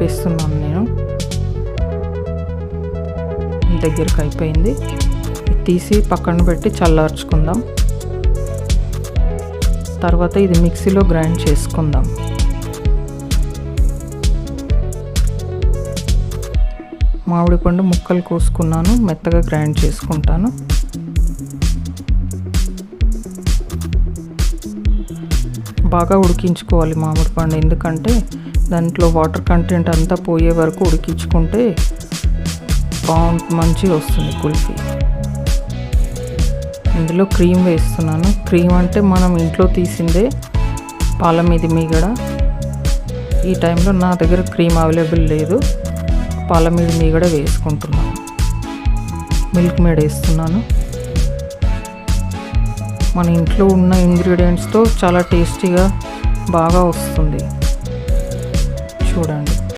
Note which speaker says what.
Speaker 1: కలిపేస్తున్నాను నేను. దగ్గరికి అయిపోయింది. తీసి పక్కన పెట్టి చల్లార్చుకుందాం. తర్వాత ఇది మిక్సీలో గ్రైండ్ చేసుకుందాం. మామిడి పండు ముక్కలు కోసుకున్నాను, మెత్తగా గ్రైండ్ చేసుకుంటాను. బాగా ఉడికించుకోవాలి మామిడి పండు, ఎందుకంటే దాంట్లో వాటర్ కంటెంట్ అంతా పోయే వరకు ఉడికించుకుంటే మంచిగా వస్తుంది కుల్ఫీ. ఇందులో క్రీమ్ వేస్తున్నాను. క్రీమ్ అంటే మనం ఇంట్లో తీసిందే, పాల మీద మీగడ. ఈ టైంలో నా దగ్గర క్రీమ్ అవైలబుల్ లేదు, పాల మీద మీగడ వేసుకుంటున్నాను. మిల్క్ మేడ్ వేస్తున్నాను. మన ఇంట్లో ఉన్న ఇంగ్రీడియంట్స్తో చాలా టేస్టీగా బాగా వస్తుంది. చూడండి.